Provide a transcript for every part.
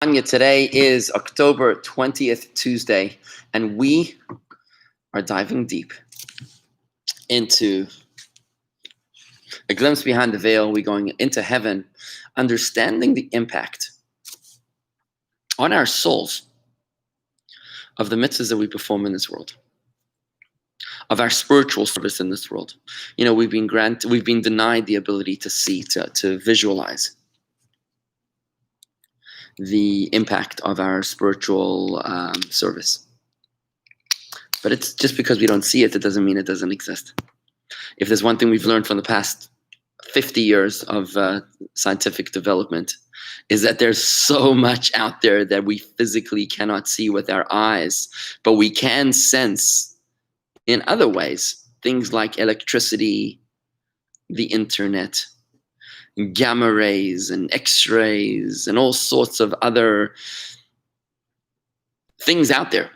Tanya, today is October 20th, Tuesday, and we are diving deep into a glimpse behind the veil. We're going into heaven, understanding the impact on our souls of the mitzvahs that we perform in this world, of our spiritual service in this world. We've been denied the ability to see, to visualize the impact of our spiritual service. But it's just because we don't see it, it doesn't mean it doesn't exist. If there's one thing we've learned from the past 50 years of scientific development, is that there's so much out there that we physically cannot see with our eyes, but we can sense in other ways, things like electricity, the internet, gamma rays and x-rays and all sorts of other things out there.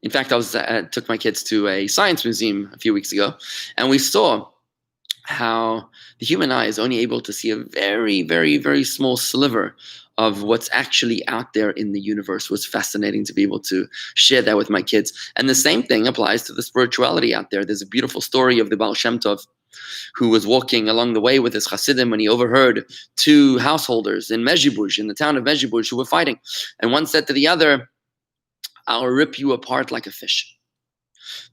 In fact, I took my kids to a science museum a few weeks ago, and we saw how the human eye is only able to see a very, very, very small sliver of what's actually out there in the universe. It was fascinating to be able to share that with my kids. And the same thing applies to the spirituality out there. There's a beautiful story of the Baal Shem Tov, who was walking along the way with his Hasidim when he overheard two householders in Mezhibush, in the town of Mezhibush, who were fighting. And one said to the other, "I'll rip you apart like a fish."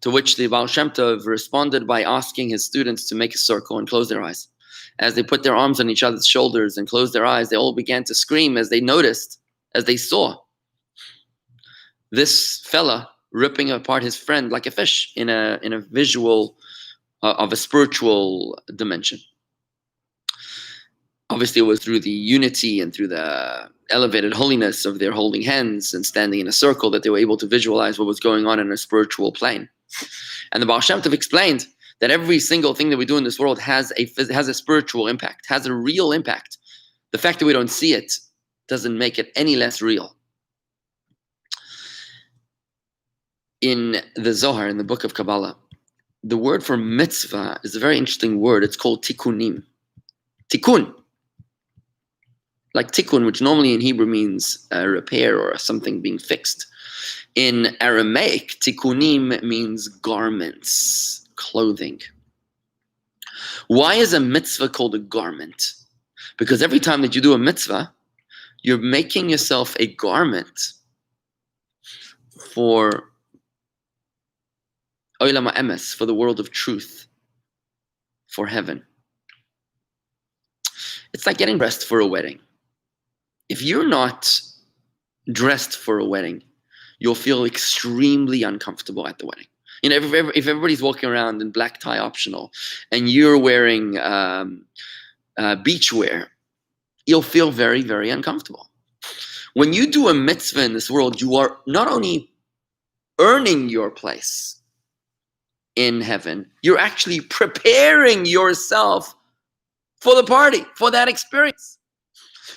To which the Baal Shem Tov responded by asking his students to make a circle and close their eyes. As they put their arms on each other's shoulders and closed their eyes, they all began to scream as they noticed, as they saw this fella ripping apart his friend like a fish in a visual of a spiritual dimension. Obviously, it was through the unity and through the elevated holiness of their holding hands and standing in a circle that they were able to visualize what was going on in a spiritual plane. And the Baal Shem Tov explained that every single thing that we do in this world has a spiritual impact, has a real impact. The fact that we don't see it doesn't make it any less real. In the Zohar, in the book of Kabbalah, the word for mitzvah is a very interesting word. It's called tikkunim. Tikkun. Like tikkun, which normally in Hebrew means a repair or something being fixed. In Aramaic, tikkunim means garments, clothing. Why is a mitzvah called a garment? Because every time that you do a mitzvah, you're making yourself a garment for Olam HaEmes, for the world of truth, for heaven. It's like getting dressed for a wedding. If you're not dressed for a wedding, you'll feel extremely uncomfortable at the wedding. If everybody's walking around in black tie optional and you're wearing beach wear, you'll feel very, very uncomfortable. When you do a mitzvah in this world, you are not only earning your place in heaven, you're actually preparing yourself for the party, for that experience.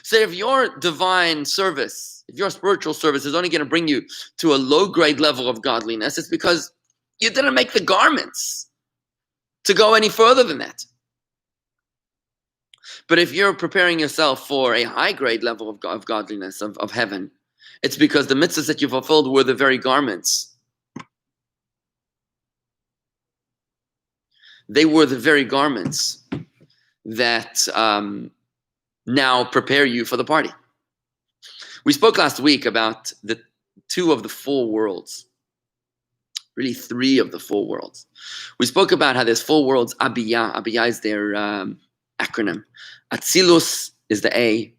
So if your divine service, if your spiritual service is only going to bring you to a low grade level of godliness, it's because you didn't make the garments to go any further than that. But if you're preparing yourself for a high grade level of godliness, of heaven, it's because the mitzvahs that you fulfilled were the very garments. They were the very garments that now prepare you for the party. We spoke last week about the two of the four worlds, really three of the four worlds. We spoke about how there's four worlds, Abiyah. Abiyah is their acronym. Atzilus is the A,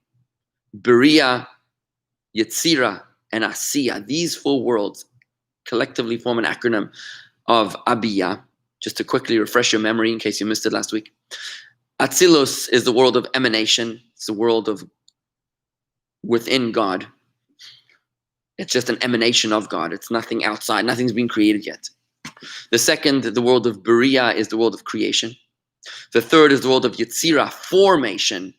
Beriah, Yetzirah, and Asiya. These four worlds collectively form an acronym of Abiyah. Just to quickly refresh your memory in case you missed it last week. Atzilus is the world of emanation. It's the world of within God. It's just an emanation of God. It's nothing outside. Nothing's been created yet. The second, the world of Beriah, is the world of creation. The third is the world of Yetzirah, formation.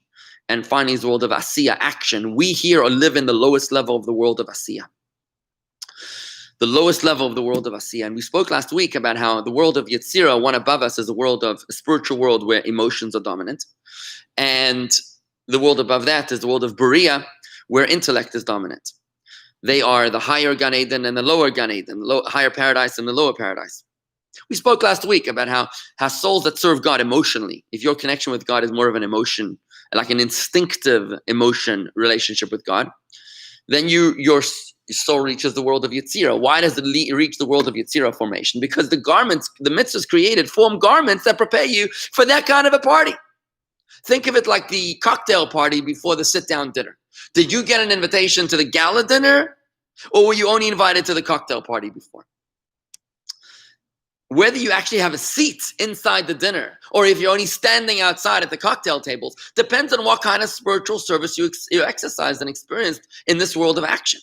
And finally is the world of Asiya, action. We here live in the lowest level of the world of Asiya. The lowest level of the world of Asiya. And we spoke last week about how the world of Yetzirah, one above us, is a spiritual world where emotions are dominant. And the world above that is the world of Beriah, where intellect is dominant. They are the higher Gan Eden and the lower Gan Eden, the higher paradise and the lower paradise. We spoke last week about how souls that serve God emotionally, if your connection with God is more of an emotion, like an instinctive emotion relationship with God, then your soul reaches the world of Yetzirah. Why does it reach the world of Yetzirah formation? Because the garments, the mitzvahs created, form garments that prepare you for that kind of a party. Think of it like the cocktail party before the sit-down dinner. Did you get an invitation to the gala dinner, or were you only invited to the cocktail party before? Whether you actually have a seat inside the dinner, or if you're only standing outside at the cocktail tables, depends on what kind of spiritual service you exercised and experienced in this world of action.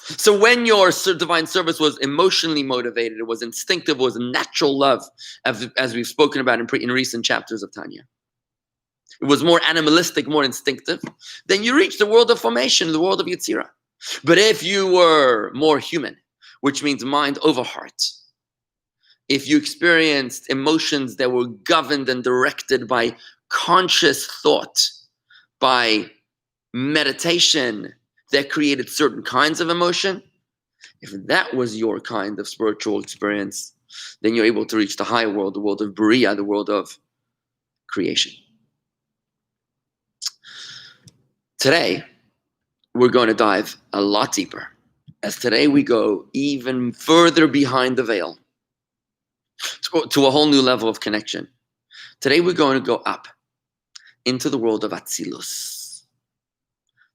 So when your divine service was emotionally motivated, it was instinctive, it was natural love, as we've spoken about in recent chapters of Tanya. It was more animalistic, more instinctive. Then you reach the world of formation, the world of Yetzirah. But if you were more human, which means mind over heart, if you experienced emotions that were governed and directed by conscious thought, by meditation that created certain kinds of emotion, if that was your kind of spiritual experience, then you're able to reach the higher world, the world of Bria, the world of creation. Today, we're going to dive a lot deeper, as today we go even further behind the veil to a whole new level of connection. Today we're going to go up into the world of Atzilus,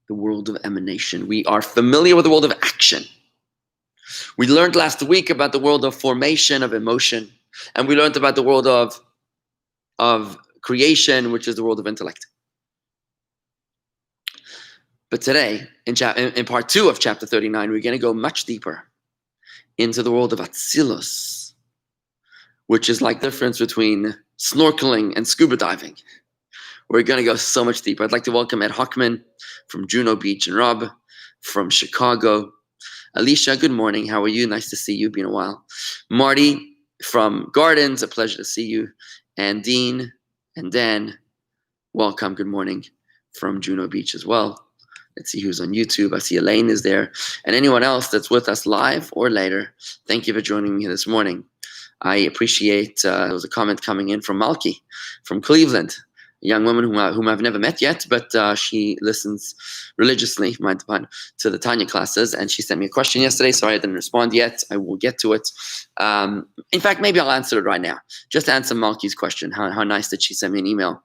the world of emanation. We are familiar with the world of action. We learned last week about the world of formation, of emotion, and we learned about the world of creation, which is the world of intellect. But today, in part 2 of chapter 39, we're going to go much deeper into the world of Atzilus, which is like the difference between snorkeling and scuba diving. We're going to go so much deeper. I'd like to welcome Ed Hockman from Juno Beach and Rob from Chicago. Alicia, good morning. How are you? Nice to see you. Been a while. Marty from Gardens, a pleasure to see you. And Dean and Dan, welcome. Good morning from Juno Beach as well. Let's see who's on YouTube. I see Elaine is there. And anyone else that's with us live or later, thank you for joining me this morning. I appreciate, there was a comment coming in from Malky from Cleveland, a young woman whom I've never met yet, but she listens religiously to the Tanya classes, and she sent me a question yesterday. Sorry I didn't respond yet. I will get to it. In fact, maybe I'll answer it right now. Just answer Malky's question. How nice that she sent me an email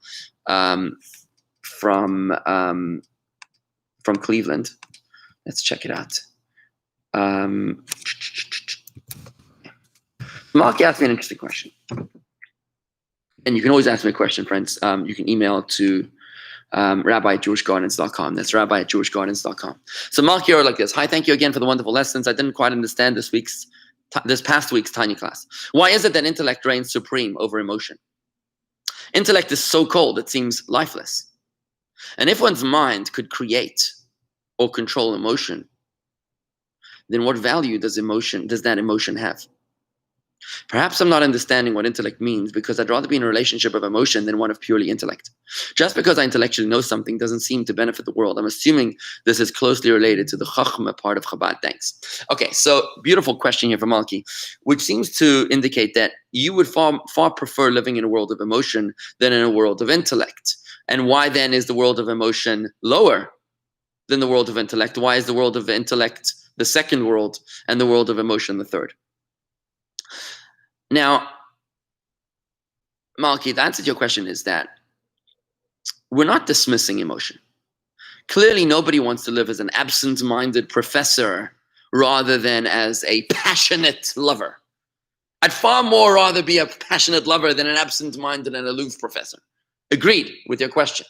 from Cleveland. Let's check it out. Malky asked me an interesting question. And you can always ask me a question, friends. You can email to rabbi@jewishgardens.com. That's rabbi@jewishgardens.com. So Malky wrote like this. Hi, thank you again for the wonderful lessons. I didn't quite understand this past week's Tanya class. Why is it that intellect reigns supreme over emotion? Intellect is so cold, it seems lifeless. And if one's mind could create or control emotion, then what value does that emotion have? Perhaps I'm not understanding what intellect means, because I'd rather be in a relationship of emotion than one of purely intellect. Just because I intellectually know something doesn't seem to benefit the world. I'm assuming this is closely related to the Chachma part of Chabad. Thanks. Okay, so beautiful question here from Malky, which seems to indicate that you would far prefer living in a world of emotion than in a world of intellect. And why then is the world of emotion lower than the world of intellect? Why is the world of intellect the second world and the world of emotion the third? Now, Malky, the answer to your question is that we're not dismissing emotion. Clearly, nobody wants to live as an absent-minded professor rather than as a passionate lover. I'd far more rather be a passionate lover than an absent-minded and aloof professor. Agreed with your question.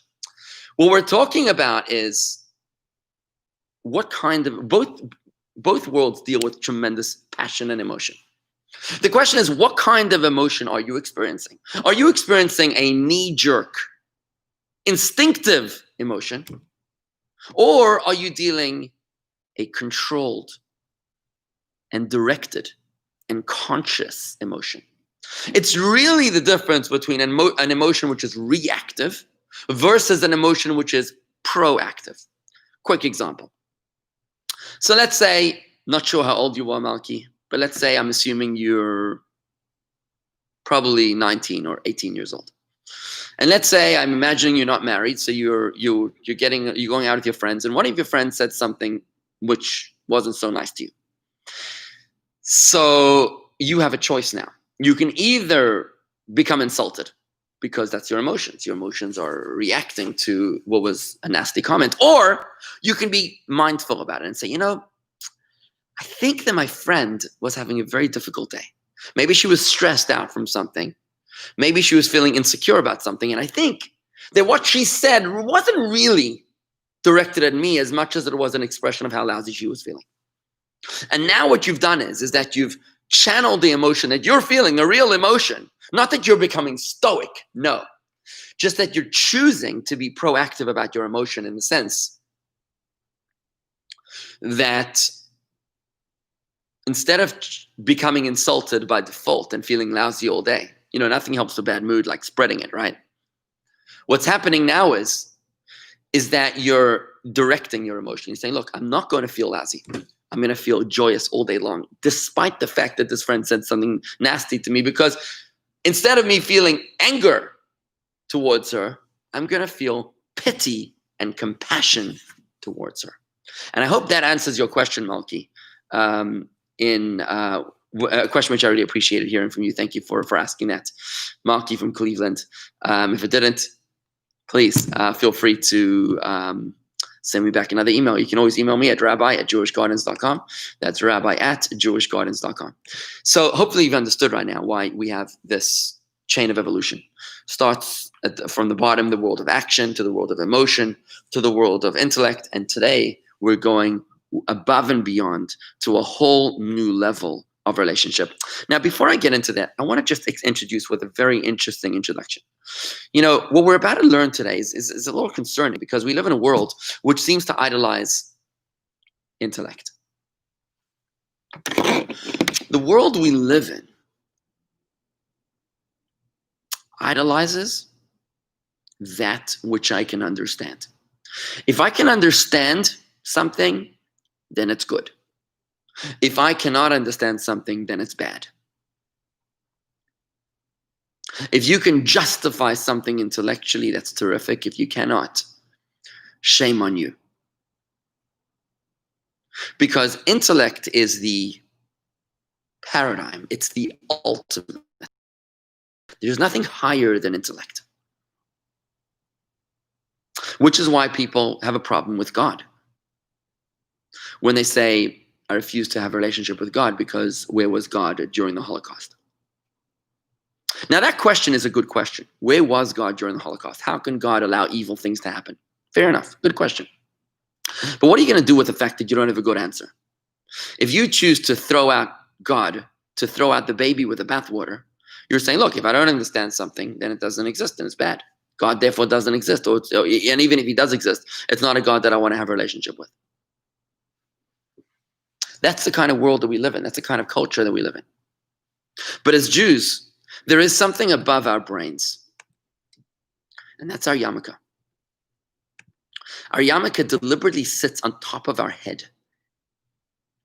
What we're talking about is what kind of, both worlds deal with tremendous passion and emotion. The question is, what kind of emotion are you experiencing? Are you experiencing a knee-jerk, instinctive emotion? Or are you dealing a controlled and directed and conscious emotion? It's really the difference between an emotion which is reactive versus an emotion which is proactive. Quick example. So let's say, not sure how old you are, Malki, but let's say I'm assuming you're probably 19 or 18 years old. And let's say I'm imagining you're not married, so you're going out with your friends, and one of your friends said something which wasn't so nice to you. So you have a choice now. You can either become insulted because that's your emotions. Your emotions are reacting to what was a nasty comment, or you can be mindful about it and say, I think that my friend was having a very difficult day. Maybe she was stressed out from something. Maybe she was feeling insecure about something. And I think that what she said wasn't really directed at me as much as it was an expression of how lousy she was feeling. And now what you've done is that you've channeled the emotion that you're feeling, the real emotion. Not that you're becoming stoic, no. Just that you're choosing to be proactive about your emotion in the sense that instead of becoming insulted by default and feeling lousy all day, nothing helps a bad mood like spreading it, right? What's happening now is that you're directing your emotion. You're saying, look, I'm not going to feel lousy. I'm going to feel joyous all day long, despite the fact that this friend said something nasty to me, because instead of me feeling anger towards her, I'm going to feel pity and compassion towards her. And I hope that answers your question, Malki. A question which I really appreciated hearing from you. Thank you for asking that. Malki from Cleveland. If it didn't, please feel free to send me back another email. You can always email me at rabbi@jewishgardens.com. That's rabbi@jewishgardens.com. So hopefully you've understood right now why we have this chain of evolution. Starts from the bottom, the world of action, to the world of emotion, to the world of intellect. And today we're going above and beyond to a whole new level of relationship. Now, before I get into that, I want to just introduce with a very interesting introduction. What we're about to learn today is a little concerning because we live in a world which seems to idolize intellect. The world we live in idolizes that which I can understand. If I can understand something, then it's good. If I cannot understand something, then it's bad. If you can justify something intellectually, that's terrific. If you cannot, shame on you. Because intellect is the paradigm. It's the ultimate. There's nothing higher than intellect. Which is why people have a problem with God. When they say, I refuse to have a relationship with God because where was God during the Holocaust? Now that question is a good question. Where was God during the Holocaust? How can God allow evil things to happen? Fair enough. Good question. But what are you going to do with the fact that you don't have a good answer? If you choose to throw out God, to throw out the baby with the bathwater, you're saying, look, if I don't understand something, then it doesn't exist and it's bad. God therefore doesn't exist. And even if he does exist, it's not a God that I want to have a relationship with. That's the kind of world that we live in. That's the kind of culture that we live in. But as Jews, there is something above our brains. And that's our yarmulke. Our yarmulke deliberately sits on top of our head.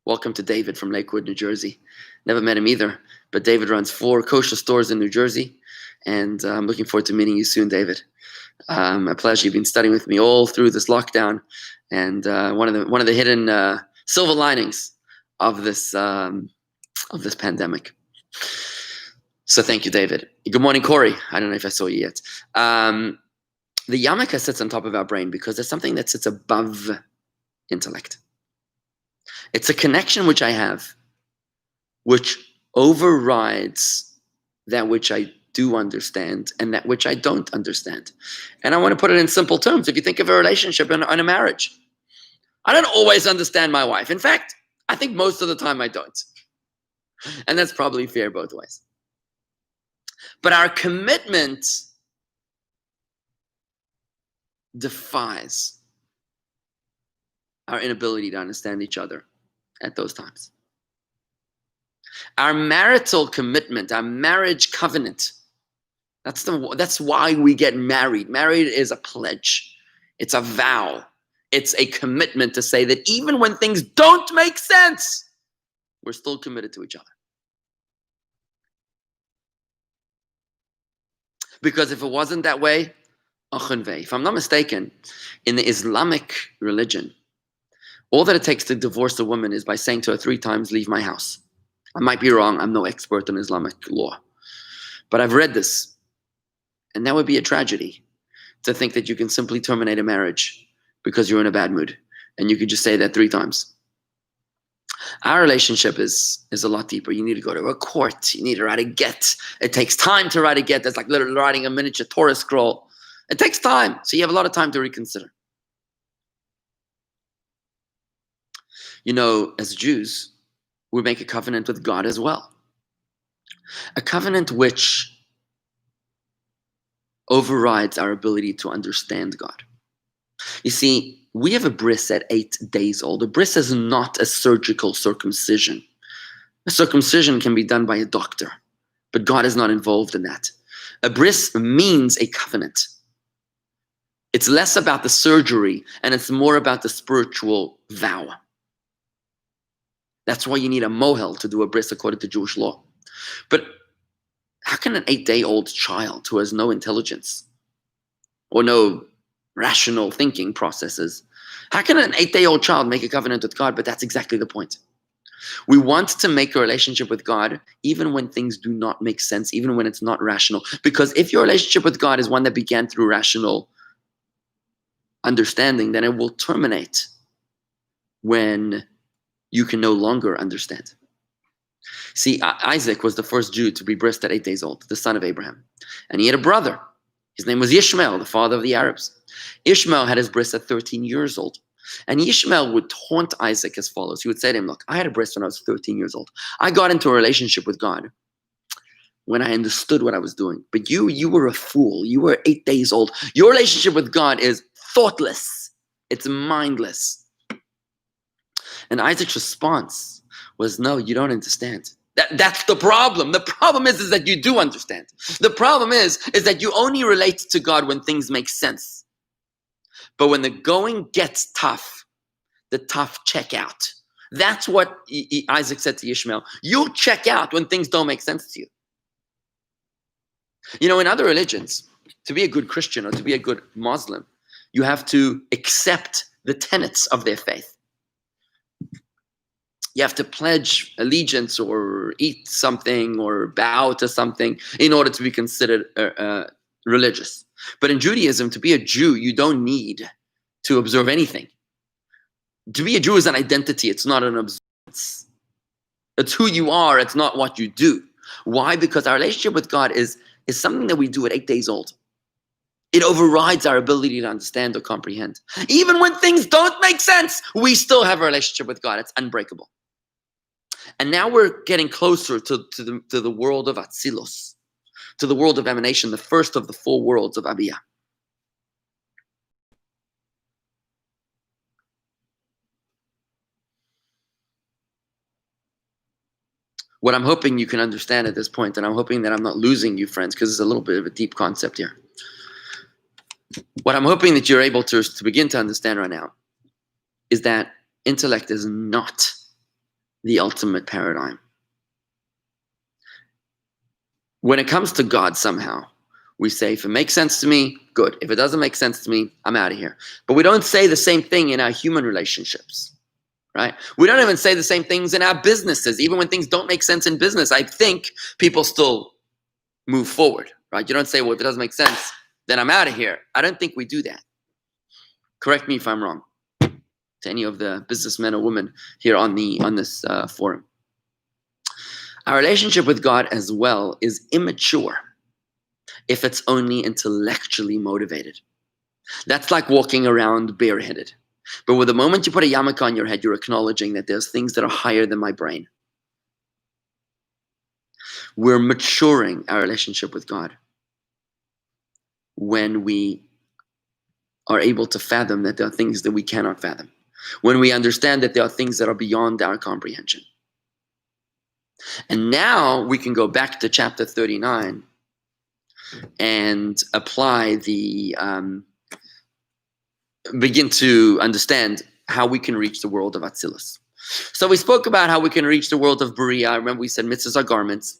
Welcome to David from Lakewood, New Jersey. Never met him either, but David runs 4 kosher stores in New Jersey. And I'm looking forward to meeting you soon, David. My pleasure. You've been studying with me all through this lockdown. And one of the hidden silver linings of this pandemic. So thank you, David. Good morning, Corey. I don't know if I saw you yet. The yarmulke sits on top of our brain because there's something that sits above intellect. It's a connection which I have, which overrides that which I do understand and that which I don't understand. And I want to put it in simple terms. If you think of a relationship and a marriage, I don't always understand my wife. In fact, I think most of the time I don't. And that's probably fair both ways. But our commitment defies our inability to understand each other at those times. Our marital commitment, our marriage covenant, that's why we get married. Married is a pledge. It's a vow. It's a commitment to say that even when things don't make sense, we're still committed to each other. Because if it wasn't that way, if I'm not mistaken, in the Islamic religion, all that it takes to divorce a woman is by saying to her 3 times, leave my house. I might be wrong. I'm no expert in Islamic law. But I've read this. And that would be a tragedy, to think that you can simply terminate a marriage because you're in a bad mood. And you could just say that 3 times. Our relationship is a lot deeper. You need to go to a court. You need to write a get. It takes time to write a get. That's like literally writing a miniature Torah scroll. It takes time. So you have a lot of time to reconsider. You know, as Jews, we make a covenant with God as well. A covenant which overrides our ability to understand God. You see, we have a bris at 8 days old. A bris is not a surgical circumcision. A circumcision can be done by a doctor, but God is not involved in that. A bris means a covenant. It's less about the surgery and it's more about the spiritual vow. That's why you need a mohel to do a bris according to Jewish law. But how can an 8-day-old child who has no intelligence or no rational thinking processes, how can an 8-day-old child make a covenant with God? But that's exactly the point. We want to make a relationship with God even when things do not make sense, even when it's not rational. Because if your relationship with God is one that began through rational understanding, then it will terminate when you can no longer understand. See, Isaac was the first Jew to be brised at 8 days old, the son of Abraham. And he had a brother. His name was Ishmael, the father of the Arabs. Ishmael had his bris at 13 years old. And Ishmael would taunt Isaac as follows. He would say to him, look, I had a bris when I was 13 years old. I got into a relationship with God when I understood what I was doing. But you were a fool. You were 8 days old. Your relationship with God is thoughtless. It's mindless. And Isaac's response was, no, you don't understand. That's the problem. The problem is that you do understand. The problem is that you only relate to God when things make sense. But when the going gets tough, the tough check out. That's what Isaac said to Ishmael. You'll check out when things don't make sense to you. You know, in other religions, to be a good Christian or to be a good Muslim, you have to accept the tenets of their faith. You have to pledge allegiance or eat something or bow to something in order to be considered religious. But in Judaism, to be a Jew, you don't need to observe anything. To be a Jew is an identity. It's not an observance. It's who you are. It's not what you do. Why? Because our relationship with God is something that we do at 8 days old. It overrides our ability to understand or comprehend. Even when things don't make sense, we still have a relationship with God. It's unbreakable. And now we're getting closer to the world of Atzilos, to the world of emanation, the first of the 4 worlds of Abiyah. What I'm hoping you can understand at this point, and I'm hoping that I'm not losing you, friends, because it's a little bit of a deep concept here. What I'm hoping that you're able to begin to understand right now is that intellect is not the ultimate paradigm. When it comes to God, somehow, we say, if it makes sense to me, good. If it doesn't make sense to me, I'm out of here. But we don't say the same thing in our human relationships, right? We don't even say the same things in our businesses. Even when things don't make sense in business, I think people still move forward, right? You don't say, well, if it doesn't make sense, then I'm out of here. I don't think we do that. Correct me if I'm wrong, to any of the businessmen or women here on this forum. Our relationship with God as well is immature if it's only intellectually motivated. That's like walking around bareheaded. But with the moment you put a yarmulke on your head, you're acknowledging that there's things that are higher than my brain. We're maturing our relationship with God when we are able to fathom that there are things that we cannot fathom. When we understand that there are things that are beyond our comprehension. And now we can go back to chapter 39 and apply the begin to understand how we can reach the world of Atzilus. So we spoke about how we can reach the world of Beriah. Remember we said mitzvahs are garments.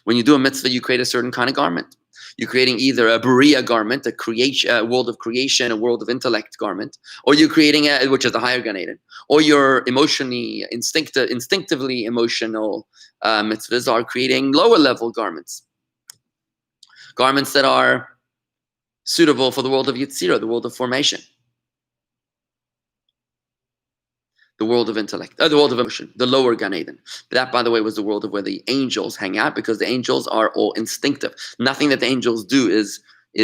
When you do a mitzvah, you create a certain kind of garment. You're creating either a Beriah garment, a world of creation, a world of intellect garment, or you're creating which is the higher Gan Eden, or your instinctively emotional mitzvahs are creating lower level garments that are suitable for the world of Yetzirah, the world of formation, the world of intellect, the world of emotion, the lower Gan Eden. That, by the way, was the world of where the angels hang out, because the angels are all instinctive. Nothing that the angels do is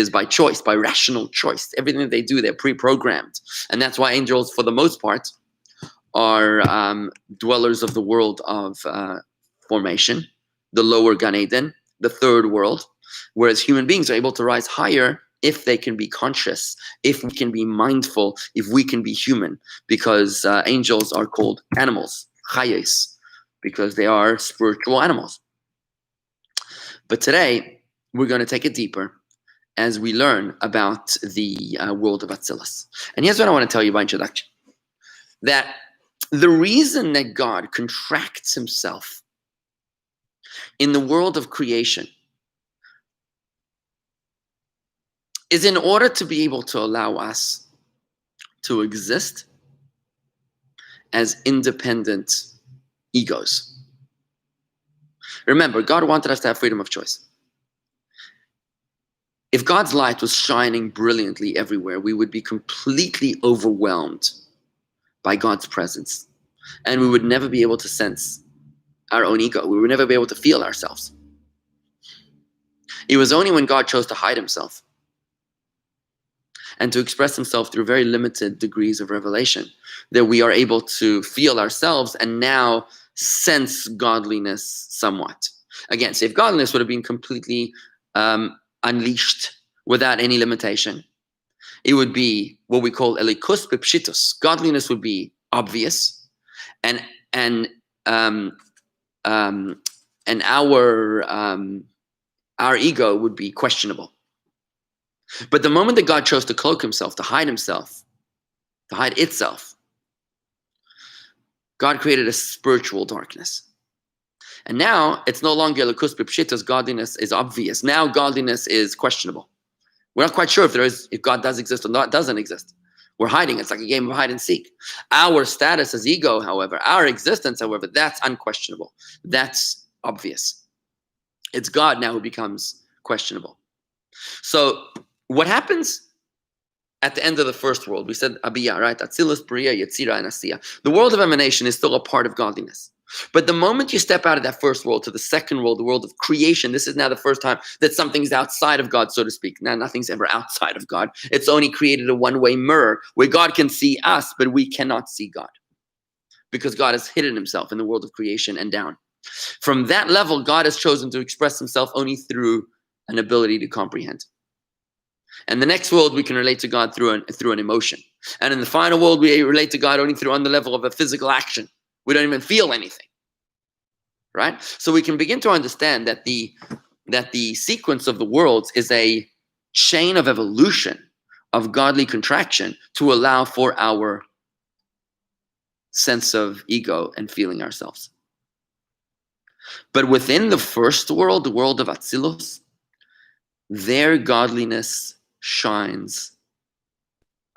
by choice, by rational choice. Everything that they do, they're pre-programmed. And that's why angels, for the most part, are dwellers of the world of formation, the lower Gan Eden, the third world, whereas human beings are able to rise higher if they can be conscious, if we can be mindful, if we can be human, because angels are called animals, chayes, because they are spiritual animals. But today, we're going to take it deeper as we learn about the world of Atzilus. And here's what I want to tell you by introduction. That the reason that God contracts himself in the world of creation is in order to be able to allow us to exist as independent egos. Remember, God wanted us to have freedom of choice. If God's light was shining brilliantly everywhere, we would be completely overwhelmed by God's presence. And we would never be able to sense our own ego. We would never be able to feel ourselves. It was only when God chose to hide himself and to express himself through very limited degrees of revelation that we are able to feel ourselves and now sense godliness somewhat. Again, so if godliness would have been completely unleashed without any limitation, it would be what we call elikus b'pshitus. Godliness would be obvious, and our ego would be questionable. But the moment that God chose to cloak himself, to hide itself, God created a spiritual darkness. And now it's no longer elikus b'pshitus. Godliness is obvious. Now godliness is questionable. We're not quite sure if God does exist or not doesn't exist. We're hiding. It's like a game of hide and seek. Our status as ego, however, our existence, however, that's unquestionable. That's obvious. It's God now who becomes questionable. So what happens at the end of the first world? We said Abiyah, right? Atzilus, Beriah, Yetzirah, and Asiyah. The world of emanation is still a part of godliness. But the moment you step out of that first world to the second world, the world of creation, this is now the first time that something's outside of God, so to speak. Now, nothing's ever outside of God. It's only created a one-way mirror where God can see us, but we cannot see God, because God has hidden himself in the world of creation and down. From that level, God has chosen to express himself only through an ability to comprehend. And the next world, we can relate to God through an emotion. And in the final world, we relate to God only on the level of a physical action. We don't even feel anything, right? So we can begin to understand that the sequence of the worlds is a chain of evolution of godly contraction to allow for our sense of ego and feeling ourselves. But within the first world, the world of Atzilus, their godliness shines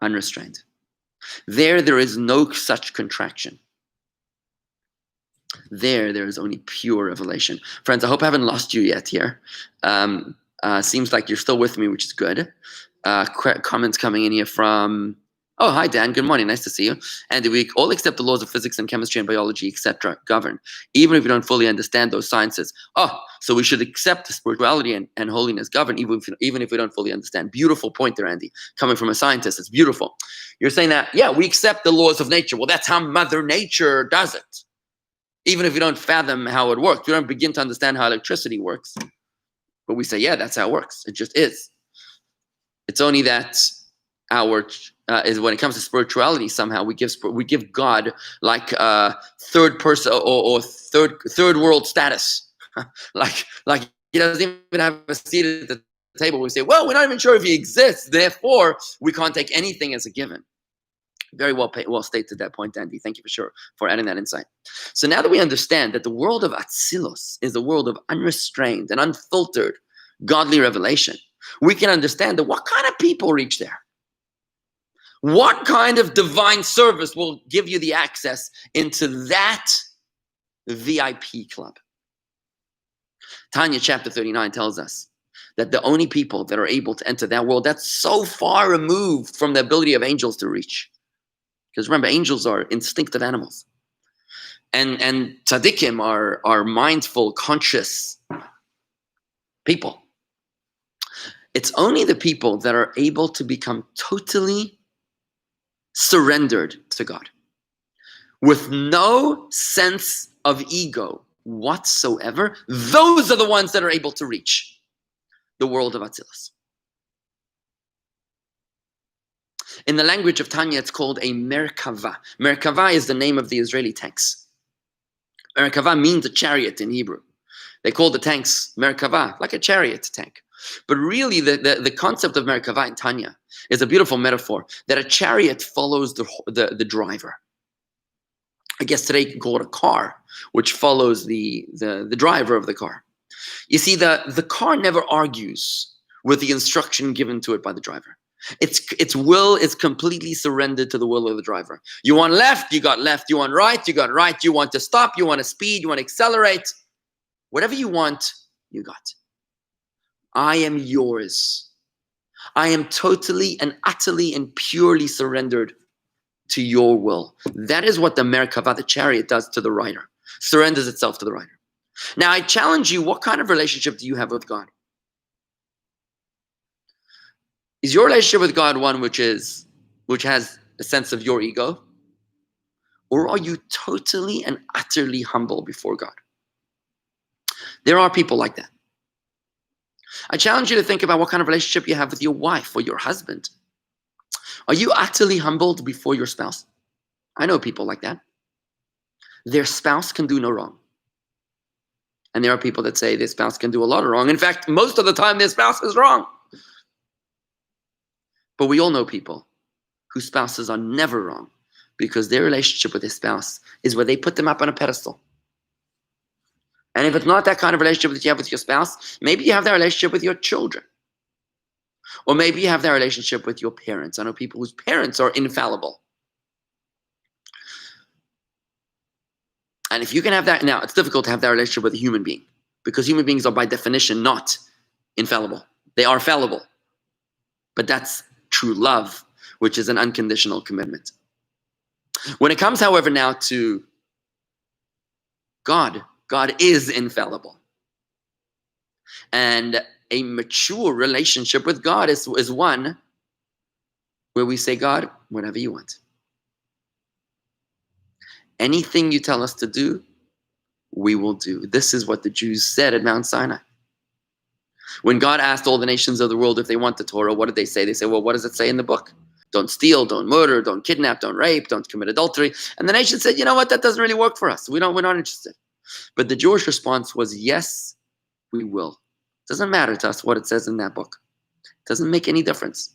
unrestrained. There is no such contraction. There is only pure revelation. Friends, I hope I haven't lost you yet here. Seems like you're still with me, which is good. Comments coming in here from, oh, hi, Dan. Good morning. Nice to see you. And we all accept the laws of physics and chemistry and biology, etc. govern, even if we don't fully understand those sciences. Oh, so we should accept spirituality and holiness govern, even if we don't fully understand. Beautiful point there, Andy. Coming from a scientist, it's beautiful. You're saying that, yeah, we accept the laws of nature. Well, that's how Mother Nature does it. Even if we don't fathom how it works, we don't begin to understand how electricity works. But we say, yeah, that's how it works. It just is. It's only that is when it comes to spirituality, somehow we give God like third person or third world status, like he doesn't even have a seat at the table. We say, well, we're not even sure if he exists, therefore we can't take anything as a given. Very well stated that point, Andy. Thank you for adding that insight. So now that we understand that the world of Atzilus is a world of unrestrained and unfiltered godly revelation, we can understand that what kind of people reach there? What kind of divine service will give you the access into that VIP club? Tanya chapter 39 tells us that the only people that are able to enter that world that's so far removed from the ability of angels to reach. Because remember, angels are instinctive animals. And tzaddikim are mindful, conscious people. It's only the people that are able to become totally surrendered to God with no sense of ego whatsoever. Those are the ones that are able to reach the world of Atzilus. In the language of Tanya, it's called a Merkava. Merkava is the name of the Israeli tanks. Merkava means a chariot in Hebrew. They call the tanks Merkava, like a chariot tank. But really, the concept of Merkava in Tanya is a beautiful metaphor that a chariot follows the driver. I guess today you can call it a car, which follows the driver of the car. You see, the car never argues with the instruction given to it by the driver. Its will is completely surrendered to the will of the driver. You want left, you got left. You want right, you got right. You want to stop, you want to speed, you want to accelerate. Whatever you want, you got. I am yours. I am totally and utterly and purely surrendered to your will. That is what the Merkava, the chariot, does to the rider. Surrenders itself to the rider. Now, I challenge you, what kind of relationship do you have with God? Is your relationship with God one which has a sense of your ego? Or are you totally and utterly humble before God? There are people like that. I challenge you to think about what kind of relationship you have with your wife or your husband. Are you utterly humbled before your spouse? I know people like that. Their spouse can do no wrong. And there are people that say their spouse can do a lot of wrong. In fact, most of the time their spouse is wrong. But we all know people whose spouses are never wrong because their relationship with their spouse is where they put them up on a pedestal. And if it's not that kind of relationship that you have with your spouse, maybe you have that relationship with your children. Or maybe you have that relationship with your parents. I know people whose parents are infallible. And if you can have that, now it's difficult to have that relationship with a human being because human beings are by definition not infallible. They are fallible. But that's true love, which is an unconditional commitment. When it comes, however, now to God, God is infallible. And a mature relationship with God is one where we say, God, whatever you want. Anything you tell us to do, we will do. This is what the Jews said at Mount Sinai. When God asked all the nations of the world if they want the Torah, what did they say? They said, well, what does it say in the book? Don't steal, don't murder, don't kidnap, don't rape, don't commit adultery. And the nation said, you know what? That doesn't really work for us. We're not interested. But the Jewish response was, yes, we will. It doesn't matter to us what it says in that book. It doesn't make any difference.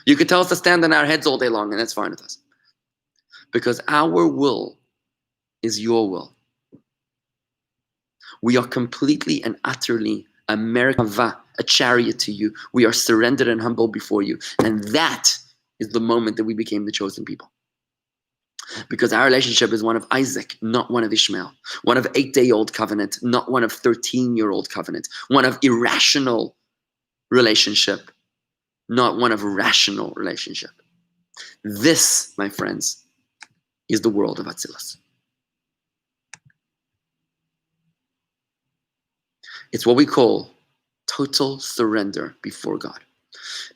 You could tell us to stand on our heads all day long, and that's fine with us. Because our will is your will. We are completely and utterly a merkava, a chariot to you. We are surrendered and humble before you. And that is the moment that we became the chosen people. Because our relationship is one of Isaac, not one of Ishmael. One of 8-day-old covenant, not one of 13-year-old covenant. One of irrational relationship, not one of rational relationship. This, my friends, is the world of Atzilus. It's what we call total surrender before God.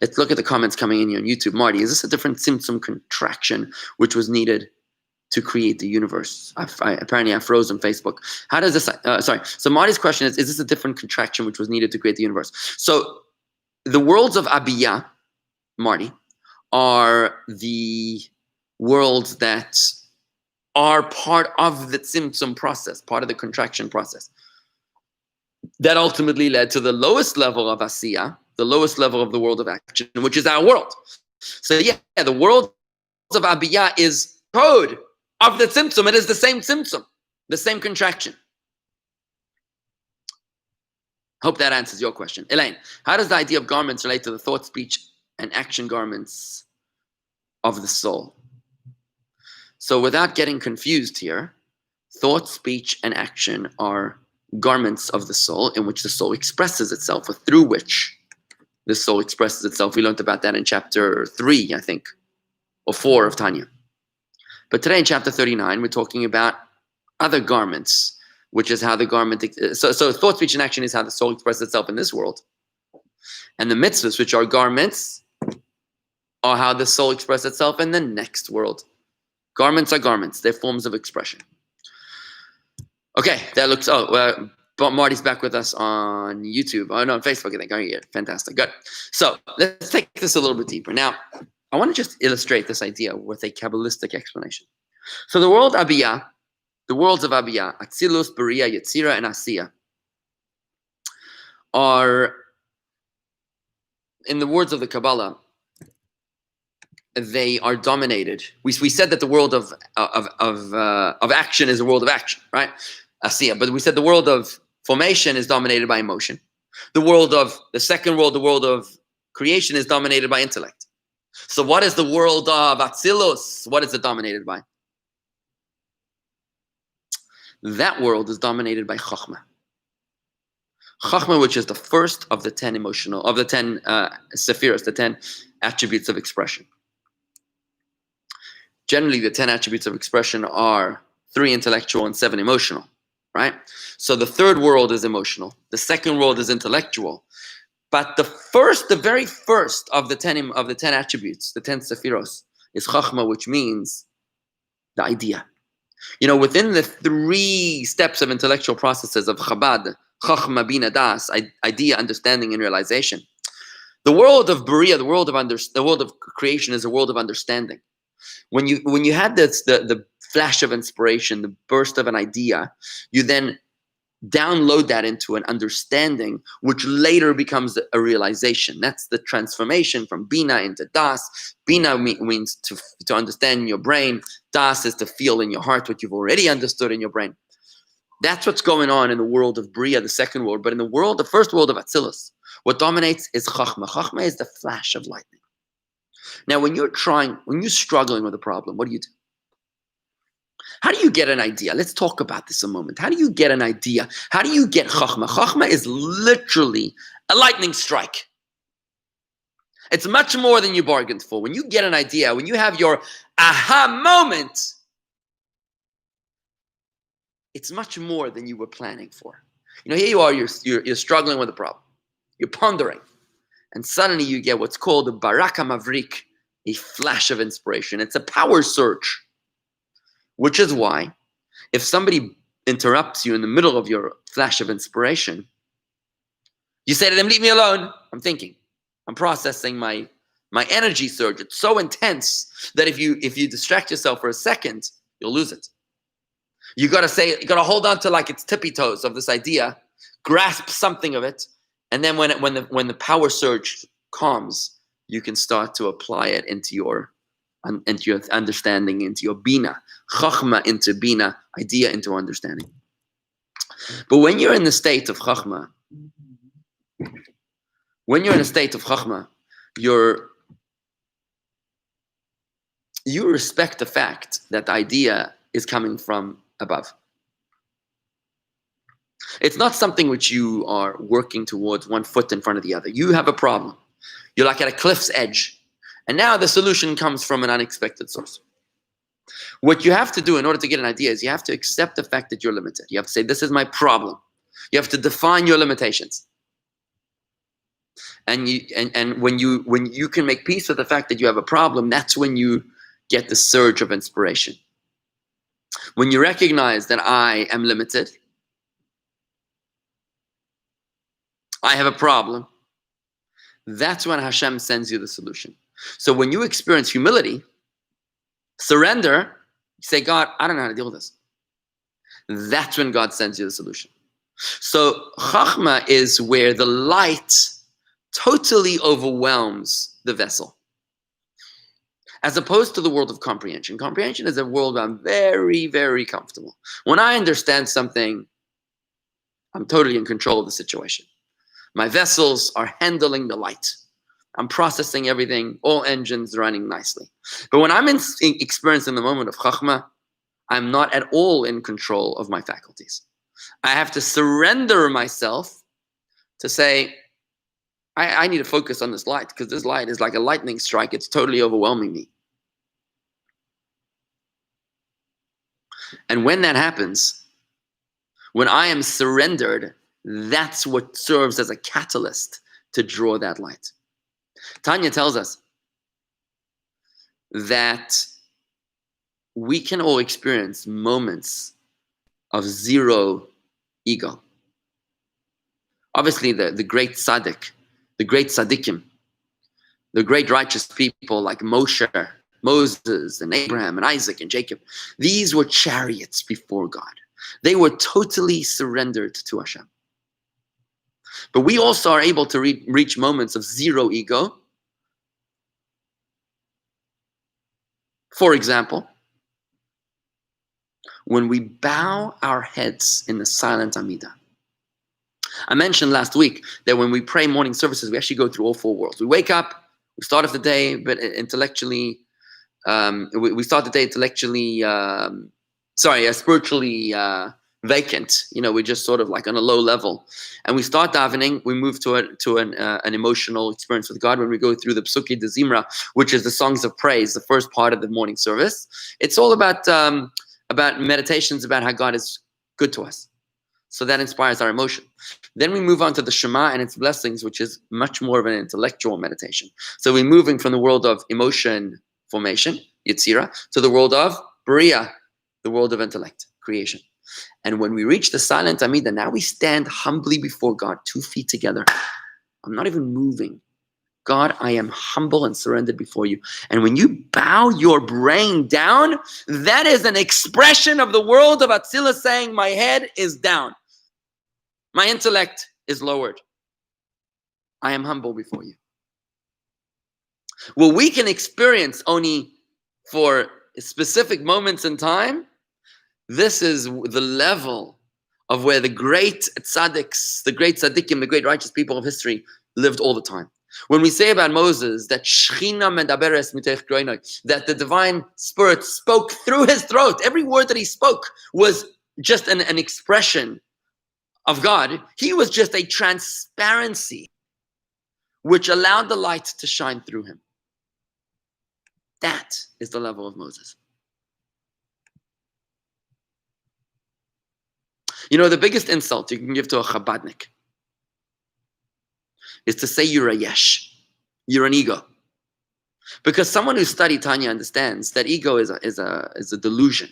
Let's look at the comments coming in here on YouTube. Marty, is this a different symptom contraction which was needed to create the universe? Apparently I froze on Facebook. How does this, So Marty's question is this a different contraction which was needed to create the universe? So the worlds of Abiyah, Marty, are the worlds that are part of the symptom process, part of the contraction process. That ultimately led to the lowest level of Asiyah, the lowest level of the world of action, which is our world. So yeah, the world of Abiyah is code of the Tzimtzum. It is the same Tzimtzum, the same contraction. Hope that answers your question. Elaine, how does the idea of garments relate to the thought, speech, and action garments of the soul? So without getting confused here, thought, speech, and action are garments of the soul in which the soul expresses itself, or through which the soul expresses itself. We learned about that in chapter 3, I think, or 4 of Tanya. But today in chapter 39, we're talking about other garments, which is how the garment, so thought, speech, and action is how the soul expresses itself in this world. And the mitzvahs, which are garments, are how the soul expresses itself in the next world. Garments are garments. They're forms of expression. Okay, that looks, Marty's back with us on YouTube. Oh, no, on Facebook, I think. Oh, yeah, fantastic. Good. So let's take this a little bit deeper. Now, I want to just illustrate this idea with a Kabbalistic explanation. So the worlds of Abiyah, Atzilus, Beriah, Yetzira, and Asiya, are, in the words of the Kabbalah, they are dominated. We said that the world of action is a world of action, right? Asiya. But we said the world of formation is dominated by emotion. The second world, the world of creation, is dominated by intellect. So what is the world of Atzilus? What is it dominated by? That world is dominated by Chachma. Chachma, which is the first of the 10 Sephiros, the 10 attributes of expression. Generally, the 10 attributes of expression are 3 intellectual and 7 emotional, right? So the third world is emotional. The second world is intellectual. But the very first of the 10 attributes, the 10 Sephiros, is Chachma, which means the idea. Within the 3 steps of intellectual processes of Chabad, Chachma, Bina, Das, idea, understanding, and realization, the world of Beriah, the world of creation, is a world of understanding. When you had the flash of inspiration, the burst of an idea, you then download that into an understanding, which later becomes a realization. That's the transformation from Bina into Das. Bina means to understand in your brain. Das is to feel in your heart what you've already understood in your brain. That's what's going on in the world of Beriah, the second world. But in the first world of Atzilus, what dominates is Chachma. Chachma is the flash of lightning. Now, when you're struggling with a problem, what do you do? How do you get an idea? Let's talk about this a moment. How do you get an idea? How do you get Chachma? Chachma is literally a lightning strike. It's much more than you bargained for. When you get an idea, when you have your aha moment, it's much more than you were planning for. Here you are, you're struggling with a problem. You're pondering. And suddenly you get what's called a baraka mavrik, a flash of inspiration. It's a power surge. Which is why, if somebody interrupts you in the middle of your flash of inspiration, you say to them, leave me alone. I'm thinking. I'm processing my energy surge. It's so intense that if you distract yourself for a second, you'll lose it. You gotta hold on to like its tippy toes of this idea, grasp something of it, and then when the power surge calms, you can start to apply it into your understanding, into your bina, chachma into bina, idea into understanding. But when you're in the state of chachma, you respect the fact that the idea is coming from above. It's not something which you are working towards one foot in front of the other. You have a problem. You're like at a cliff's edge. And now the solution comes from an unexpected source. What you have to do in order to get an idea is you have to accept the fact that you're limited. You have to say, this is my problem. You have to define your limitations. And when you can make peace with the fact that you have a problem, that's when you get the surge of inspiration. When you recognize that I am limited, I have a problem, that's when Hashem sends you the solution. So when you experience humility, surrender, you say, God, I don't know how to deal with this. That's when God sends you the solution. So Chachma is where the light totally overwhelms the vessel. as opposed to the world of comprehension. Comprehension is a world where I'm very, very comfortable. When I understand something, I'm totally in control of the situation. My vessels are handling the light. I'm processing everything, all engines running nicely. But when I'm experiencing the moment of Chachma, I'm not at all in control of my faculties. I have to surrender myself to say, I need to focus on this light, because this light is like a lightning strike. It's totally overwhelming me. And when that happens, when I am surrendered, that's what serves as a catalyst to draw that light. Tanya tells us that we can all experience moments of zero ego. Obviously, the great tzaddik, the great tzaddikim, the great righteous people like Moshe, Moses, and Abraham, and Isaac, and Jacob, these were chariots before God. They were totally surrendered to Hashem. But we also are able to reach moments of zero ego. For example, when we bow our heads in the silent Amidah. I mentioned last week that when we pray morning services, we actually go through all four worlds. We wake up, we start off the day, but intellectually, we start the day intellectually, spiritually vacant. We're just sort of like on a low level. And we start davening, we move to an emotional experience with God when we go through the Psuki de Zimra, which is the songs of praise, the first part of the morning service. It's all about meditations about how God is good to us. So that inspires our emotion. Then we move on to the Shema and its blessings, which is much more of an intellectual meditation. So we're moving from the world of emotion formation, Yetzirah, to the world of Bria, the world of intellect, creation. And when we reach the silent Amidah, now we stand humbly before God, 2 feet together. I'm not even moving. God, I am humble and surrendered before you. And when you bow your brain down, that is an expression of the world of Atzilus saying, my head is down. My intellect is lowered. I am humble before you. Well, we can experience only for specific moments in time. This is the level of where the great tzaddiks, the great tzaddikim, the great righteous people of history lived all the time. When we say about Moses that Shechina medaberes mitech groinoi, that the divine spirit spoke through his throat, every word that he spoke was just an expression of God. He was just a transparency which allowed the light to shine through him. That is the level of Moses. The biggest insult you can give to a Chabadnik is to say you're a yesh, you're an ego. Because someone who studied Tanya understands that ego is a delusion.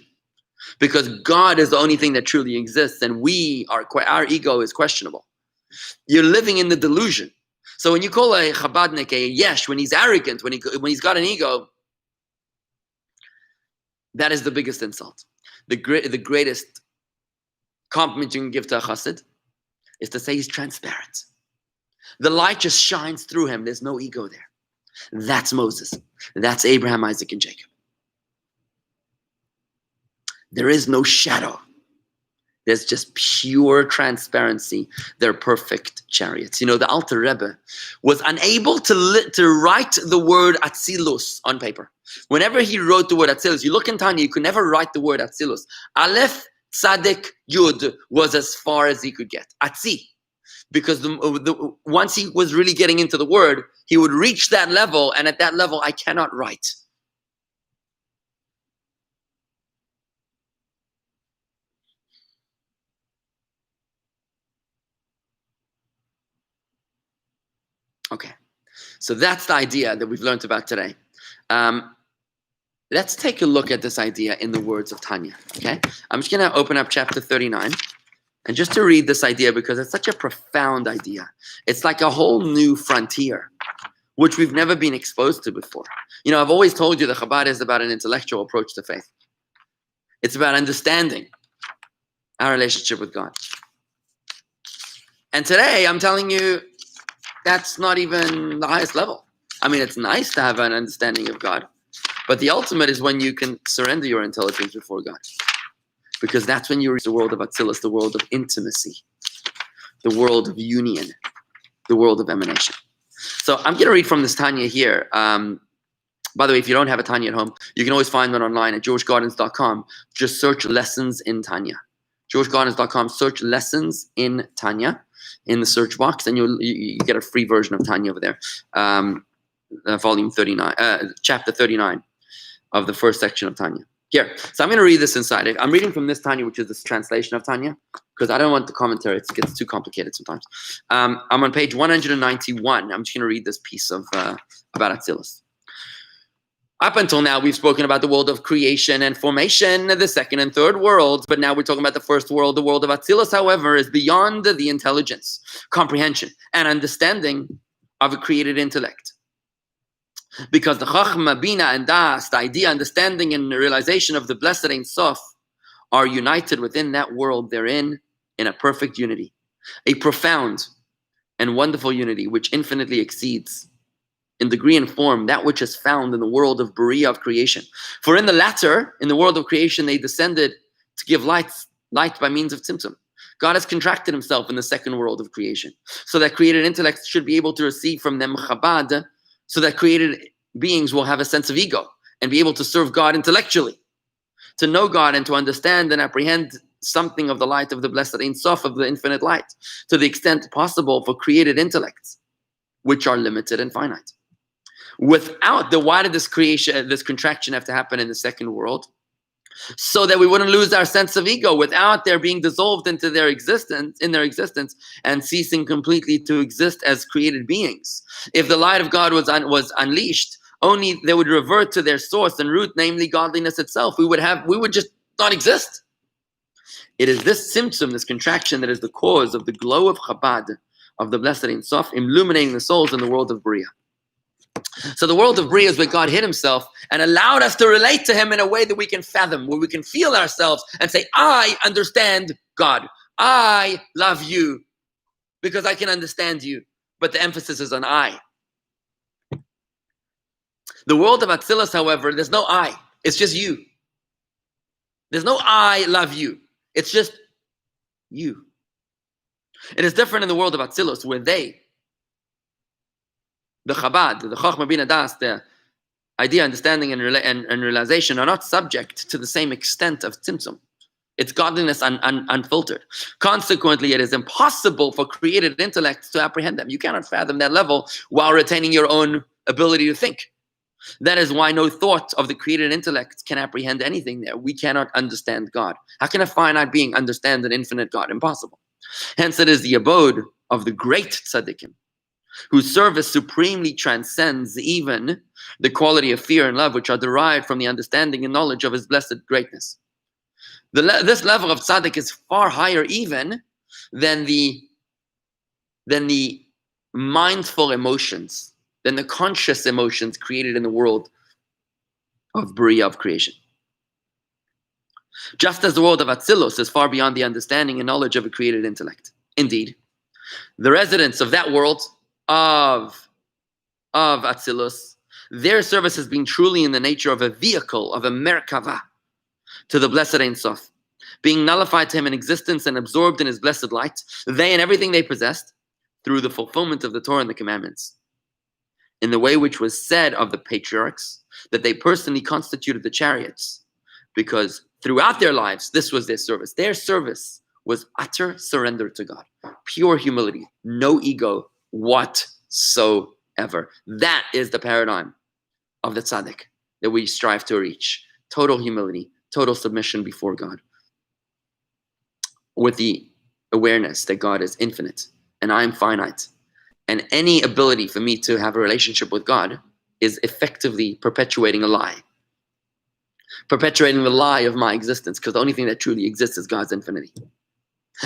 Because God is the only thing that truly exists, and our ego is questionable. You're living in the delusion. So when you call a Chabadnik a yesh, when he's arrogant, when he's got an ego, that is the biggest insult. The greatest compliment you can give to a chassid is to say he's transparent. The light just shines through him. There's no ego there. That's Moses. That's Abraham, Isaac, and Jacob. There is no shadow. There's just pure transparency. They're perfect chariots. The Alter Rebbe was unable to write the word Atzilus on paper. Whenever he wrote the word Atzilus, you look in Tanya, you could never write the word Atzilus. Aleph, Tzadik, Yud was as far as he could get. Atzi. Because once he was really getting into the word, he would reach that level, and at that level, I cannot write. Okay, so that's the idea that we've learned about today. Let's take a look at this idea in the words of Tanya, okay? I'm just going to open up chapter 39, and just to read this idea, because it's such a profound idea. It's like a whole new frontier, which we've never been exposed to before. I've always told you that Chabad is about an intellectual approach to faith. It's about understanding our relationship with God. And today, I'm telling you, that's not even the highest level. I mean, it's nice to have an understanding of God, But the ultimate is when you can surrender your intelligence before God. Because that's when you reach the world of Atzilus, the world of intimacy, the world of union, the world of emanation. So I'm going to read from this Tanya here. By the way, if you don't have a Tanya at home, you can always find one online at jewishgardens.com. Just search lessons in Tanya. jewishgardens.com, search lessons in Tanya in the search box, and you get a free version of Tanya over there. Volume 39, chapter 39 of the first section of Tanya. Here, so I'm going to read this inside. I'm reading from this Tanya, which is this translation of Tanya, because I don't want the commentary. It gets too complicated sometimes. I'm on page 191. I'm just going to read this piece of about Atzilus. Up until now, we've spoken about the world of creation and formation, the second and third worlds, but now we're talking about the first world. The world of Atzilus, however, is beyond the intelligence, comprehension, and understanding of a created intellect. Because the Chachma, Bina, and Das, the idea, understanding, and realization of the blessed Ein Sof are united within that world therein in a perfect unity, a profound and wonderful unity which infinitely exceeds in degree and form that which is found in the world of Beriah, of creation. For in the latter, in the world of creation, they descended to give light by means of Tzimtzum. God has contracted himself in the second world of creation, so that created intellects should be able to receive from them Chabad, so that created beings will have a sense of ego and be able to serve God intellectually, to know God and to understand and apprehend something of the light of the blessed Ein Sof, of the infinite light, to the extent possible for created intellects, which are limited and finite. Without why did this contraction have to happen in the second world? So that we wouldn't lose our sense of ego, without their being dissolved into their existence, and ceasing completely to exist as created beings. If the light of God was unleashed, only they would revert to their source and root, namely godliness itself. We would just not exist. It is this symptom, this contraction, that is the cause of the glow of Chabad, of the blessed Ein Sof, illuminating the souls in the world of Beriah. So the world of Beriah is where God hid himself and allowed us to relate to him in a way that we can fathom, where we can feel ourselves and say, I understand God. I love you because I can understand you. But the emphasis is on I. The world of Atzilus, however, there's no I. It's just you. There's no I love you. It's just you. It is different in the world of Atzilus, where the Chabad, the Chachma Bina Das, the idea, understanding, and realization are not subject to the same extent of Tzimtzum. It's godliness unfiltered. Consequently, it is impossible for created intellects to apprehend them. You cannot fathom that level while retaining your own ability to think. That is why no thought of the created intellect can apprehend anything there. We cannot understand God. How can a finite being understand an infinite God? Impossible. Hence, it is the abode of the great tzaddikim, whose service supremely transcends even the quality of fear and love which are derived from the understanding and knowledge of his blessed greatness. This level of tzaddik is far higher even than the mindful emotions, than the conscious emotions created in the world of Beriah, of creation. Just as the world of Atzilus is far beyond the understanding and knowledge of a created intellect. Indeed, the residents of that world of Atzilus, their service has been truly in the nature of a vehicle, of a merkava, to the blessed Ein Sof, being nullified to him in existence and absorbed in his blessed light, they and everything they possessed, through the fulfillment of the Torah and the commandments. In the way which was said of the patriarchs, that they personally constituted the chariots, because throughout their lives, this was their service. Their service was utter surrender to God, pure humility, no ego whatsoever. That is the paradigm of the tzaddik that we strive to reach. Total humility, total submission before God, with the awareness that God is infinite and I am finite. And any ability for me to have a relationship with God is effectively perpetuating a lie. Perpetuating the lie of my existence, because the only thing that truly exists is God's infinity.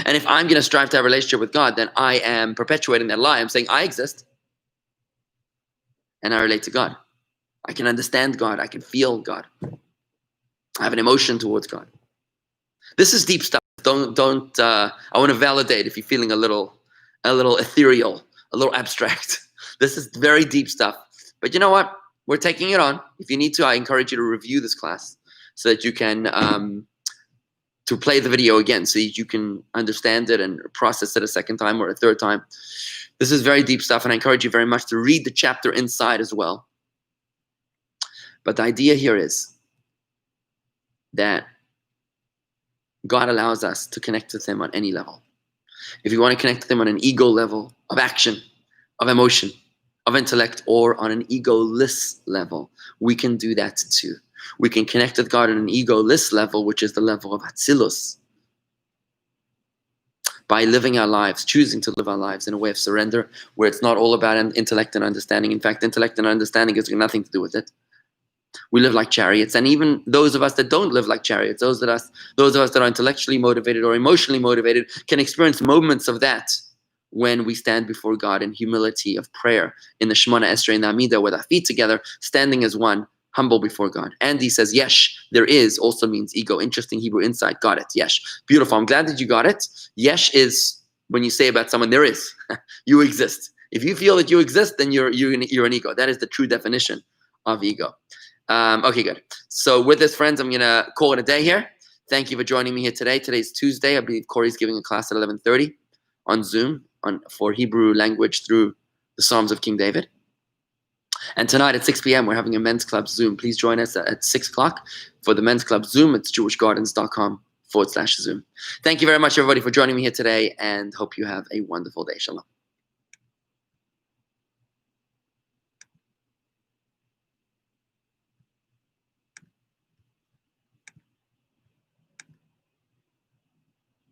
And if I'm going to strive to have a relationship with God, then I am perpetuating that lie. I'm saying I exist and I relate to God. I can understand God. I can feel God. I have an emotion towards God. This is deep stuff. Don't. I want to validate if you're feeling a little ethereal, a little abstract. This is very deep stuff. But you know what? We're taking it on. If you need to, I encourage you to review this class so that you can to play the video again so that you can understand it and process it a second time or a third time. This is very deep stuff, and I encourage you very much to read the chapter inside as well. But the idea here is that God allows us to connect with him on any level. If you want to connect with him on an ego level of action, of emotion, of intellect, or on an egoless level, we can do that too. We can connect with God on an egoless level, which is the level of Atzilus, by living our lives, choosing to live our lives in a way of surrender, where it's not all about intellect and understanding. In fact, intellect and understanding has got nothing to do with it. We live like chariots, and even those of us that don't live like chariots, those of us that are intellectually motivated or emotionally motivated, can experience moments of that when we stand before God in humility of prayer, in the Shemona Esrei and the Amidah, with our feet together, standing as one, humble before God. And he says, yesh, there is, also means ego. Interesting Hebrew insight. Got it. Yesh. Beautiful. I'm glad that you got it. Yesh is when you say about someone, there is. You exist. If you feel that you exist, then you're an ego. That is the true definition of ego. Okay, good. So with this, friends, I'm going to call it a day here. Thank you for joining me here today. Today's Tuesday. I believe Corey's giving a class at 11:30 on Zoom for Hebrew language through the Psalms of King David. And tonight at 6 p.m., we're having a men's club Zoom. Please join us at 6 o'clock for the men's club Zoom. It's jewishgardens.com/Zoom. Thank you very much, everybody, for joining me here today, and hope you have a wonderful day. Shalom.